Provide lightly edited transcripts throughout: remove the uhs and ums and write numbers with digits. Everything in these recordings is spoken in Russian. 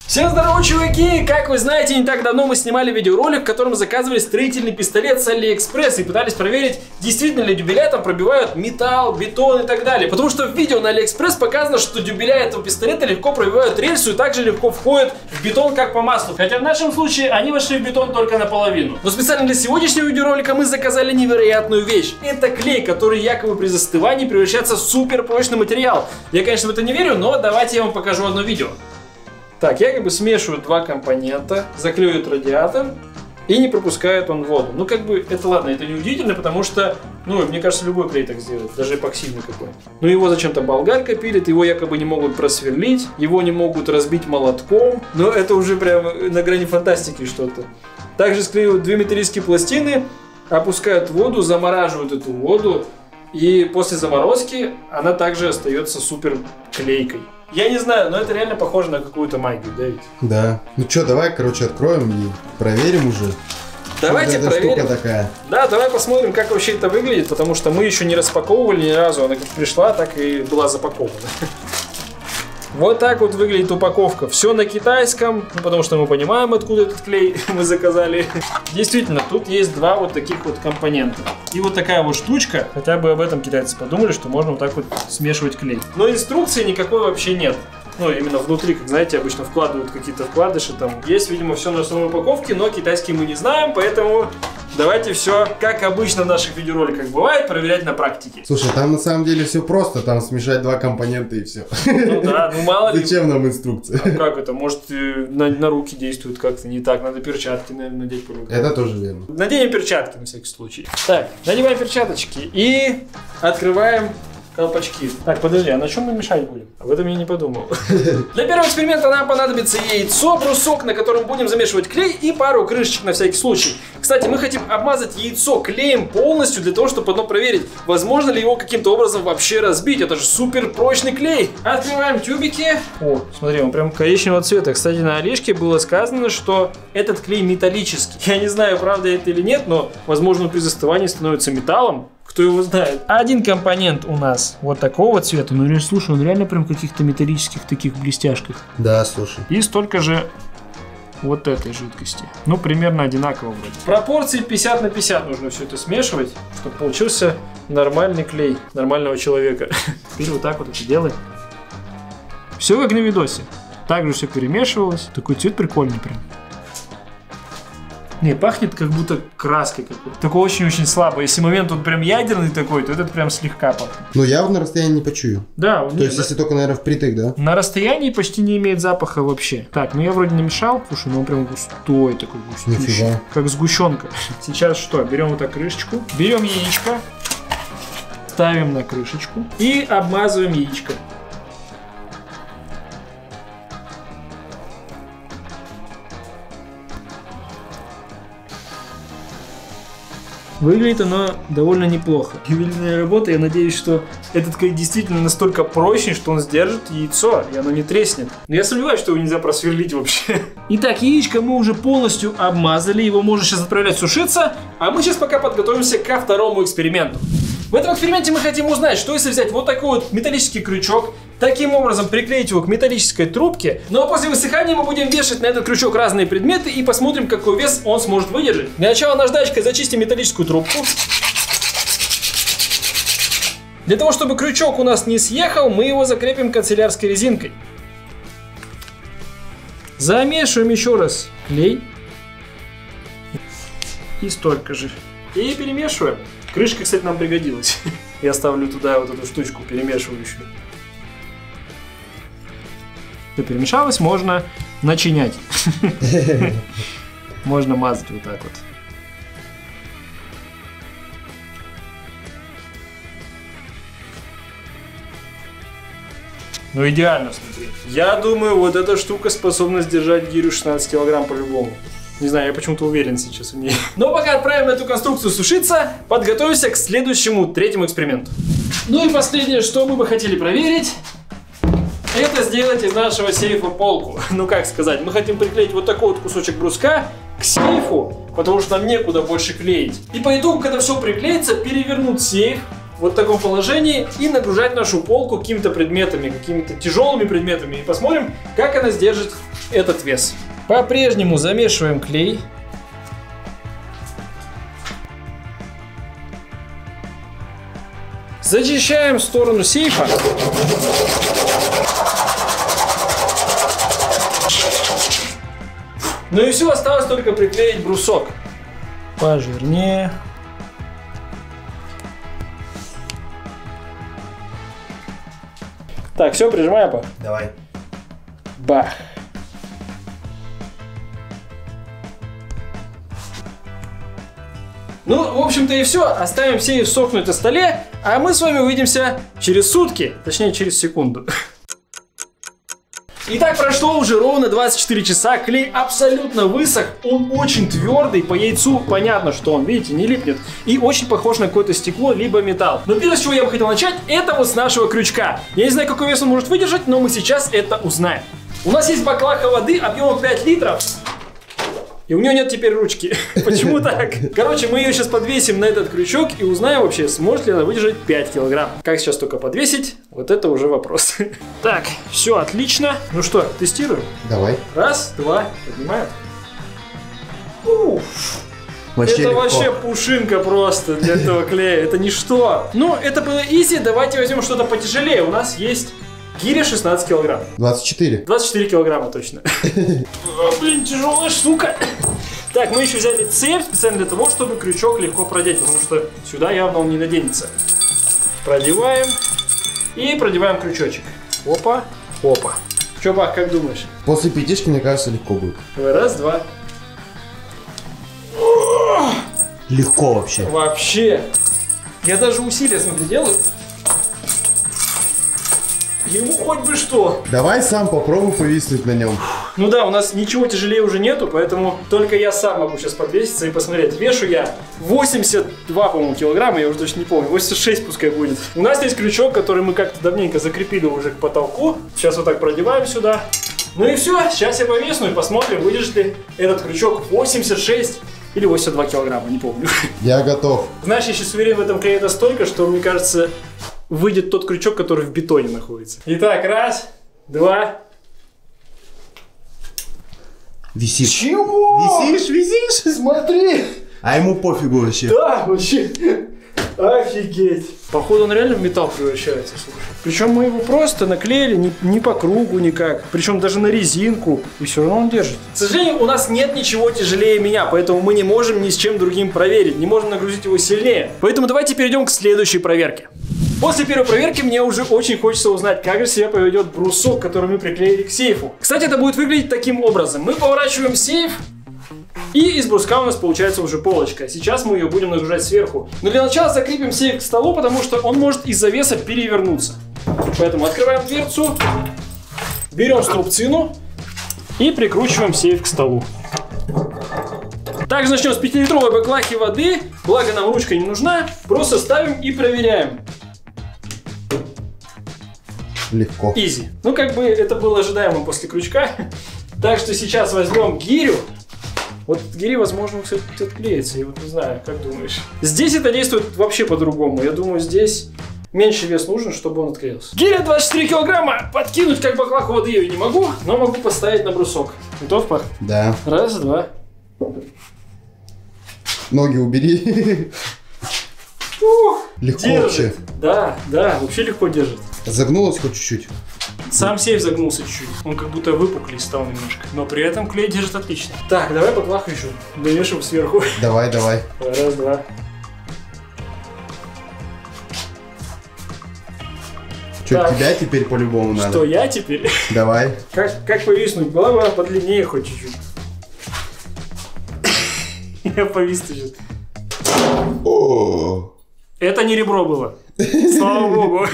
Всем здорово, чуваки! Как вы знаете, не так давно мы снимали видеоролик, в котором заказывали строительный пистолет с Алиэкспресс и пытались проверить, действительно ли дюбеля там пробивают металл, бетон и так далее. Потому что в видео на Алиэкспресс показано, что дюбеля этого пистолета легко пробивают рельсу и также легко входят в бетон как по маслу. Хотя в нашем случае они вошли в бетон только наполовину. Но специально для сегодняшнего видеоролика мы заказали невероятную вещь. Это клей, который якобы при застывании превращается в супер прочный материал. Я, конечно, в это не верю, но давайте я вам покажу одно видео. Так, я как бы смешиваю два компонента, заклеивают радиатор и не пропускает он воду. Ну, как бы, это ладно, это не удивительно, потому что, ну, мне кажется, любой клей так сделает, даже эпоксидный какой. Но его зачем-то болгаркой пилят, его якобы не могут просверлить, его не могут разбить молотком, но это уже прям на грани фантастики что-то. Также склеивают две металлические пластины, опускают воду, замораживают эту воду, и после заморозки она также остается супер клейкой. Я не знаю, но это реально похоже на какую-то магию, да ведь? Да. Ну что, давай, короче, откроем и проверим уже. Давайте проверим. Штука такая. Да, давай посмотрим, как вообще это выглядит, потому что мы еще не распаковывали ни разу. Она как пришла, так и была запакована. Вот так вот выглядит упаковка. Все на китайском, потому что мы понимаем, откуда этот клей мы заказали. Действительно, тут есть два вот таких вот компонента. И вот такая вот штучка, хотя бы об этом китайцы подумали, что можно вот так вот смешивать клей. Но инструкции никакой вообще нет. Ну, именно внутри, как знаете, обычно вкладывают какие-то вкладыши там. Есть, видимо, все на основной упаковке, но китайский мы не знаем, поэтому давайте все, как обычно в наших видеороликах бывает, проверять на практике. Слушай, там на самом деле все просто, там смешать два компонента и все. Ну да, ну мало ли. Зачем нам инструкция? А как это? Может, на руки действует как-то не так, надо перчатки, наверное, надеть по-другому. Это тоже верно. Наденем перчатки на всякий случай. Так, надеваем перчаточки и открываем колпачки. Так, подожди, а на чем мы мешать будем? Об этом я не подумал. Для первого эксперимента нам понадобится яйцо, брусок, на котором будем замешивать клей, и пару крышечек на всякий случай. Кстати, мы хотим обмазать яйцо клеем полностью, для того, чтобы потом проверить, возможно ли его каким-то образом вообще разбить. Это же супер прочный клей. Открываем тюбики. О, смотри, он прям коричневого цвета. Кстати, на Олежке было сказано, что этот клей металлический. Я не знаю, правда это или нет, но, возможно, при застывании становится металлом. Кто его знает. Один компонент у нас вот такого цвета. Ну, слушай, он реально прям в каких-то металлических таких блестяшках. Да, слушай. И столько же вот этой жидкости. Ну, примерно одинаково вроде. Пропорции 50 на 50 нужно все это смешивать, чтобы получился нормальный клей нормального человека. Теперь вот так вот это делаем. Все как на видосе. Также все перемешивалось. Такой цвет прикольный прям. Не, пахнет как будто краской какой-то. Такой очень-очень слабо. Если момент он прям ядерный такой, то этот прям слегка пахнет. Ну, явно на расстоянии не почую. Да. То есть, если только, наверное, впритык, да? На расстоянии почти не имеет запаха вообще. Так, ну я вроде намешал. Слушай, ну он прям густой такой, густющий. Нифига. Как сгущенка. Сейчас что? Берем вот так крышечку. Берем яичко. Ставим на крышечку. И обмазываем яичко. Выглядит оно довольно неплохо. Ювелирная работа, я надеюсь, что этот клей действительно настолько прочный, что он сдержит яйцо, и оно не треснет. Но я сомневаюсь, что его нельзя просверлить вообще. Итак, яичко мы уже полностью обмазали, его можно сейчас отправлять сушиться, а мы сейчас пока подготовимся ко второму эксперименту. В этом эксперименте мы хотим узнать, что если взять вот такой вот металлический крючок, таким образом приклеить его к металлической трубке, ну а после высыхания мы будем вешать на этот крючок разные предметы и посмотрим, какой вес он сможет выдержать. Для начала наждачкой зачистим металлическую трубку. Для того, чтобы крючок у нас не съехал, мы его закрепим канцелярской резинкой. Замешиваем еще раз клей. И столько же. И перемешиваем. Крышка, кстати, нам пригодилась. Я ставлю туда вот эту штучку перемешивающую. Все перемешалось, можно начинять. Можно мазать вот так вот. Ну идеально, смотри. Я думаю, вот эта штука способна сдержать гирю 16 килограмм по-любому. Не знаю, я почему-то уверен сейчас в ней. Но пока отправим эту конструкцию сушиться, подготовимся к следующему, третьему эксперименту. Ну и последнее, что мы бы хотели проверить, это сделать из нашего сейфа полку. Ну как сказать, мы хотим приклеить вот такой вот кусочек бруска к сейфу, потому что нам некуда больше клеить. И по итогу, когда все приклеится, перевернуть сейф, вот в таком положении и нагружать нашу полку какими-то предметами, какими-то тяжелыми предметами. И посмотрим, как она сдержит этот вес. По-прежнему замешиваем клей. Зачищаем сторону сейфа. Ну и все, осталось только приклеить брусок. Пожирнее. Так, все, прижимаем, пап. Давай. Бах. Ну, в общем-то и все. Оставим сейф сохнуть на столе, а мы с вами увидимся через сутки. Точнее, через секунду. Итак, прошло уже ровно 24 часа, клей абсолютно высох, он очень твердый, по яйцу понятно, что он, видите, не липнет, и очень похож на какое-то стекло, либо металл. Но первое, с чего я бы хотел начать, это вот с нашего крючка. Я не знаю, какой вес он может выдержать, но мы сейчас это узнаем. У нас есть баклаха воды объемом 5 литров. И у нее нет теперь ручки. Почему так? Короче, мы ее сейчас подвесим на этот крючок и узнаем вообще, сможет ли она выдержать 5 килограмм. Как сейчас только подвесить, вот это уже вопрос. Так, все отлично. Ну что, тестируем? Давай. Раз, два, поднимаем. Уф. Вообще это легко. вообще пушинка просто для этого клея. Это ничто. Ну, это было изи. Давайте возьмем что-то потяжелее. У нас есть гиря 16 килограмм. 24. 24 килограмма точно. Блин, тяжелая штука. Так, мы еще взяли цепь специально для того, чтобы крючок легко продеть, потому что сюда явно он не наденется. Продеваем и продеваем крючочек. Опа, опа. Че, Бах, как думаешь? После пятишки, мне кажется, легко будет. Раз, два. Легко вообще. Вообще. Я даже усилия, смотри, делаю. Ему хоть бы что. Давай сам попробуй повиснуть на нем. Ну да, у нас ничего тяжелее уже нету, поэтому только я сам могу сейчас подвеситься и посмотреть. Вешу я 82, по-моему, килограмма, я уже точно не помню, 86 пускай будет. У нас есть крючок, который мы как-то давненько закрепили уже к потолку. Сейчас вот так продеваем сюда. Ну и все, сейчас я повесну и посмотрим, выдержит ли этот крючок 86 или 82 килограмма, не помню. Я готов. Знаешь, я сейчас уверен в этом клее настолько, что, мне кажется, выйдет тот крючок, который в бетоне находится. Итак, раз, два. Висишь. Чего? Висишь? Смотри! А ему пофигу вообще. Да, вообще. Офигеть. Походу он реально в металл превращается, слушай. Причем мы его просто наклеили не по кругу никак. Причем даже на резинку. И все равно он держит. К сожалению, у нас нет ничего тяжелее меня, поэтому мы не можем ни с чем другим проверить. Не можем нагрузить его сильнее. Поэтому давайте перейдем к следующей проверке. После первой проверки мне уже очень хочется узнать, как же себя поведет брусок, который мы приклеили к сейфу. Кстати, это будет выглядеть таким образом. Мы поворачиваем сейф, и из бруска у нас получается уже полочка. Сейчас мы ее будем нагружать сверху. Но для начала закрепим сейф к столу, потому что он может из-за веса перевернуться. Поэтому открываем дверцу, берем струбцину и прикручиваем сейф к столу. Также начнем с 5-литровой баклахи воды. Благо нам ручка не нужна. Просто ставим и проверяем. Легко. Изи. Ну, как бы это было ожидаемо после крючка. Так что сейчас возьмем гирю. Вот гири, возможно, кстати, отклеится. Я вот не знаю, как думаешь? Здесь это действует вообще по-другому. Я думаю, здесь меньше вес нужен, чтобы он отклеился. Гиря 24 килограмма. Подкинуть как баклаху воды я не могу, но могу поставить на брусок. Готов, Пах? Да. Раз, два. Ноги убери. Легко держит. вообще. Да, да, вообще легко держит. Загнулось хоть чуть-чуть. Сам сейф загнулся чуть-чуть. Он как будто выпуклый стал немножко. Но при этом клей держит отлично. Так, давай баклаху еще довешиваем сверху. Давай, давай. Раз, два. Что, Так. тебя теперь по-любому надо? Что, я теперь? Давай. Как повиснуть? Была бы она подлиннее хоть чуть-чуть. Я повис сейчас. Это не ребро было. Слава богу.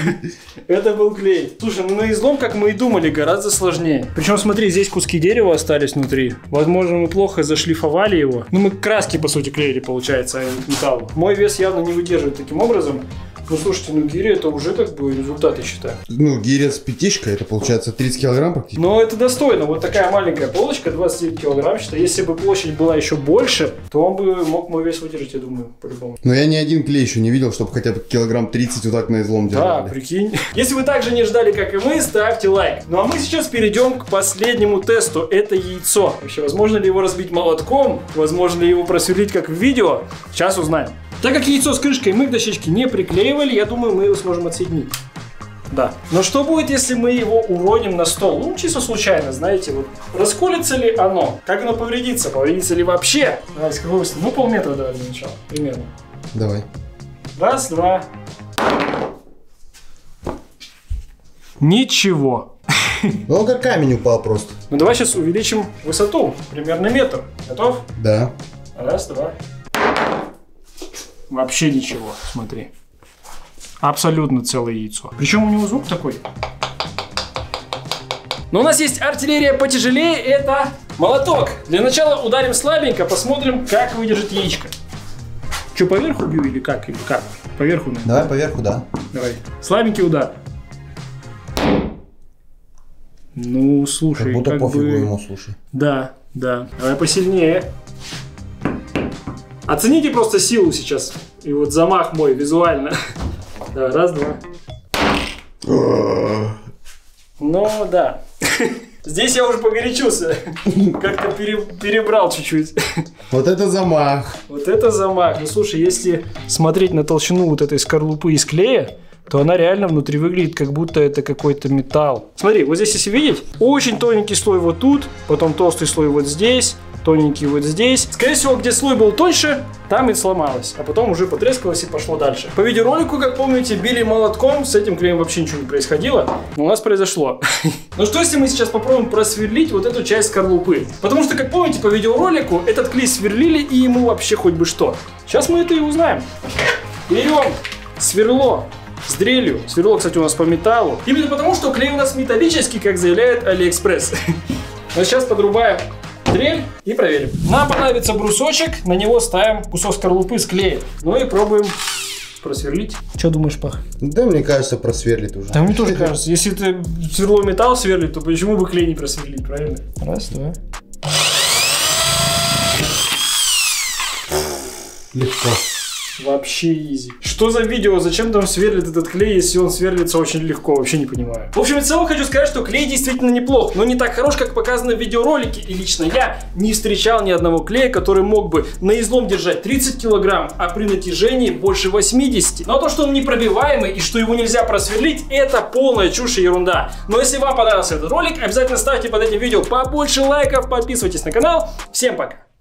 Это был клей. Слушай, ну на излом, как мы и думали, гораздо сложнее. Причем, смотри, здесь куски дерева остались внутри. Возможно, мы плохо зашлифовали его. Ну, мы краски, по сути, клеили, получается, а не к металлу. Мой вес явно не выдерживает таким образом. Ну, слушайте, ну гири это уже как бы результат, я считаю. Ну, гиря с пятишкой, это получается 30 килограмм практически. Но это достойно. Вот такая маленькая полочка, 29 килограмм, считай. Если бы площадь была еще больше, то он бы мог мой вес выдержать, я думаю, по-любому. Но я ни один клей еще не видел, чтобы хотя бы килограмм 30 вот так на излом держали. Да, прикинь. Если вы также не ждали, как и мы, ставьте лайк. Ну а мы сейчас перейдем к последнему тесту. Это яйцо. Вообще, возможно ли его разбить молотком? Возможно ли его просверлить, как в видео? Сейчас узнаем. Так как яйцо с крышкой мы к дощечке не приклеивали, я думаю, мы его сможем отсоединить. Да. Но что будет, если мы его уроним на стол? Ну, чисто случайно, знаете, вот расколется ли оно? Как оно повредится? Повредится ли вообще? Давайте, какой ну, полметра давай для начала, примерно. Давай. Раз, два. Ничего. Ну, он как камень упал просто. Ну, давай сейчас увеличим высоту, примерно метр. Готов? Да. Раз, два. Вообще ничего, смотри. Абсолютно целое яйцо. Причем у него звук такой. Но у нас есть артиллерия потяжелее, это молоток. Для начала ударим слабенько, посмотрим, как выдержит яичко. Что, поверху бью или как? Или как? Поверху, наверное. Давай поверху, да. Давай. Слабенький удар. Ну, слушай, Как будто как пофигу бы... ему, слушай. Да, да. Давай посильнее. Оцените просто силу сейчас. И вот замах мой визуально. Давай, раз, два. Ну, да. Здесь я уже погорячился. Как-то перебрал чуть-чуть. Вот это замах. Вот это замах. Ну, слушай, если смотреть на толщину вот этой скорлупы из клея, то она реально внутри выглядит, как будто это какой-то металл. Смотри, вот здесь, если видеть, очень тоненький слой вот тут, потом толстый слой вот здесь, тоненький вот здесь. Скорее всего, где слой был тоньше, там и сломалось, а потом уже потрескалось и пошло дальше. По видеоролику, как помните, били молотком, с этим клеем вообще ничего не происходило, но у нас произошло. Ну что, если мы сейчас попробуем просверлить вот эту часть скорлупы? Потому что, как помните, по видеоролику этот клей сверлили, и ему вообще хоть бы что. Сейчас мы это и узнаем. Берем сверло с дрелью. Сверло, кстати, у нас по металлу. Именно потому, что клей у нас металлический, как заявляет AliExpress. Но сейчас подрубаем дрель и проверим. Нам понадобится брусочек, на него ставим кусок скорлупы с клеем. Ну и пробуем просверлить. Что думаешь, Пах? Да, мне кажется, просверлит уже. Да, мне тоже кажется. Если ты сверло металл сверлит, то почему бы клей не просверлить, правильно? Раз, два. Легко. Вообще изи. Что за видео? Зачем там сверлит этот клей, если он сверлится очень легко? Вообще не понимаю. В общем и целом хочу сказать, что клей действительно неплох, но не так хорош, как показано в видеоролике. И лично я не встречал ни одного клея, который мог бы на излом держать 30 килограмм, а при натяжении больше 80. Но то, что он непробиваемый и что его нельзя просверлить, это полная чушь и ерунда. Но если вам понравился этот ролик, обязательно ставьте под этим видео побольше лайков, подписывайтесь на канал. Всем пока!